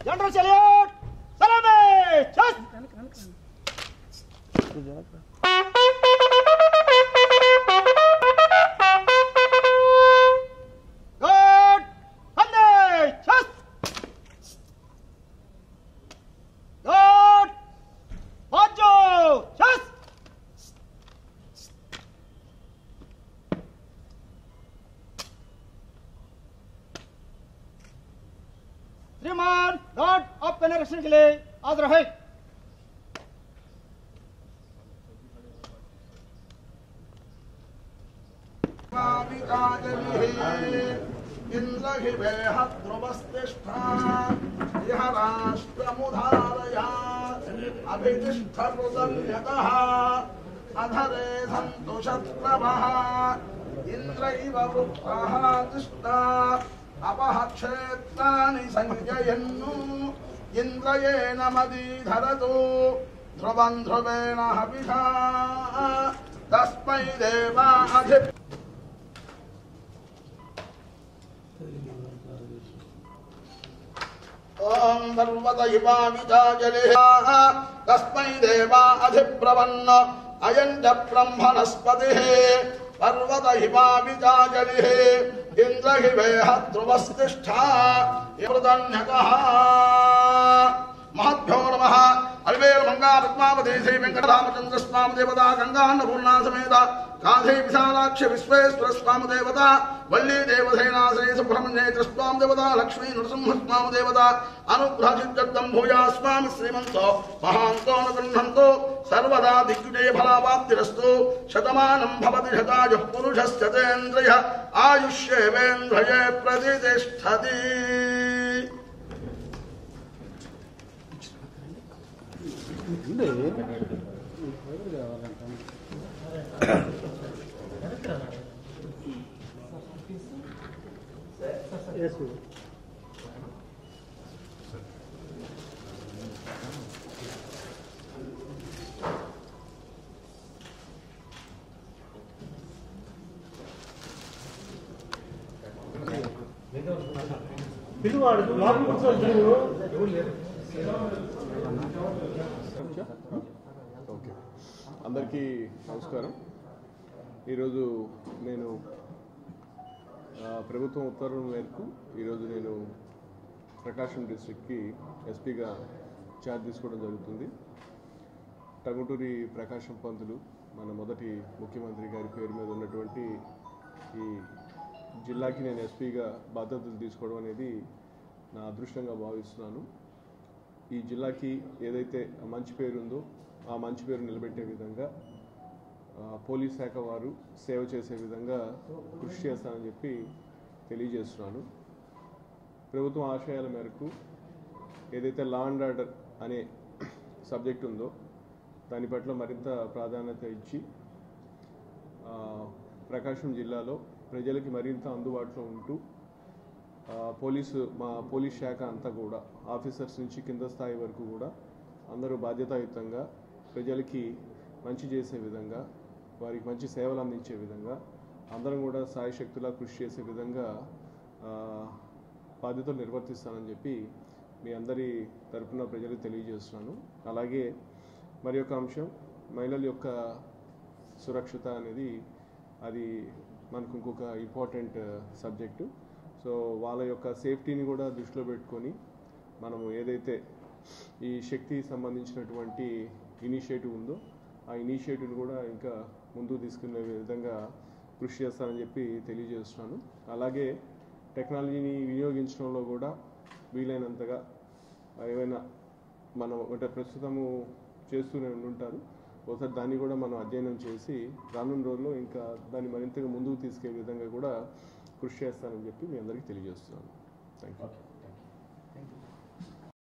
General salute! Salame! Just! Good! Hande! Just! Good! Macho! Just! श्रीमान guard आपका निरीक्षण के लिए हाजिर है। अधरे संतोषप्रभः इंद्र इव वृत्रः दृष्टा अपहक्षेत्राणि संजयन्नु इंद्रयेन मदीधरतु ध्रुवं ध्रुवेण हविषा तस्मै देवाधिप ओम पर्वत इवामिताजलिः तस्मै देवाधिप्रवन्न अयं च ब्रह्मणस्पतिः पर्वत हिमाविचाजलिः इंद्र हिवेह ध्रुवस्तिष्ठा यमृतन्यकः महद्भ्यो नमः अल्वेल मंगा पद्मावती श्री वेंकटरामचंद्र स्वामी देवता गंगान्नपूर्णा समेत काधे विशालाक्ष विश्वेश्वर स्वामी देवता वल्ली देवसेना श्री सुब्रह्मण्येत्र स्वामी देवता लक्ष्मी नृसिंह स्वामी देवता अनुग्रहचित्तं भूया स्वामी श्रीमन्तो महान्तो न गृह्णन्तो सर्वदा दिग्विजय फलावाप्तिरस्तु शतमानं भवति शतायुः पुरुषश्चतेन्द्रियः आयुष्येवेन्द्रिये प्रतिष्ठति। అందరికీ నమస్కారం. ఈరోజు నేను ప్రభుత్వం ఉత్తర్వుల మేరకు ఈరోజు నేను ప్రకాశం డిస్ట్రిక్ట్కి ఎస్పీగా ఛార్జ్ తీసుకోవడం జరుగుతుంది. టంగుటూరి ప్రకాశం పంతులు మన మొదటి ముఖ్యమంత్రి గారి పేరు మీద ఉన్నటువంటి ఈ జిల్లాకి నేను ఎస్పీగా బాధ్యతలు తీసుకోవడం అనేది నా అదృష్టంగా భావిస్తున్నాను. ఈ జిల్లాకి ఏదైతే మంచి పేరు ఉందో ఆ మంచి పేరు నిలబెట్టే విధంగా పోలీస్ శాఖ వారు సేవ చేసే విధంగా కృషి చేస్తానని చెప్పి తెలియజేస్తున్నాను. ప్రభుత్వం ఆశయాల మేరకు ఏదైతే లా అండ్ ఆర్డర్ అనే సబ్జెక్ట్ ఉందో దాని పట్ల మరింత ప్రాధాన్యత ఇచ్చి ప్రకాశం జిల్లాలో ప్రజలకి మరింత అందుబాటులో ఉంటూ మా పోలీస్ శాఖ అంతా కూడా ఆఫీసర్స్ నుంచి కింద స్థాయి వరకు కూడా అందరూ బాధ్యతాయుతంగా ప్రజలకి మంచి చేసే విధంగా వారికి మంచి సేవలు అందించే విధంగా అందరం కూడా సాయశక్తులా కృషి చేసే విధంగా బాధ్యతలు నిర్వర్తిస్తానని చెప్పి మీ అందరి తరపున ప్రజలకు తెలియజేస్తున్నాను. అలాగే మరి యొక్క అంశం మహిళల యొక్క సురక్షిత అనేది అది మనకు ఇంకొక ఇంపార్టెంట్ సబ్జెక్టు. సో వాళ్ళ యొక్క సేఫ్టీని కూడా దృష్టిలో పెట్టుకొని మనము ఏదైతే ఈ శక్తి సంబంధించినటువంటి ఇనిషియేటివ్ ఉందో ఆ ఇనిషియేటివ్ని కూడా ఇంకా ముందుకు తీసుకునే విధంగా కృషి చేస్తానని చెప్పి తెలియజేస్తున్నాను. అలాగే టెక్నాలజీని వినియోగించడంలో కూడా వీలైనంతగా ఏవైనా మనం అంటే ప్రస్తుతము చేస్తూనే ఉంటారు, ఒకసారి దాన్ని కూడా మనం అధ్యయనం చేసి రానున్న రోజుల్లో ఇంకా దాన్ని మరింతగా ముందుకు తీసుకెళ్లే విధంగా కూడా కృషి చేస్తానని చెప్పి మీ అందరికీ తెలియజేస్తున్నాను. Thank you.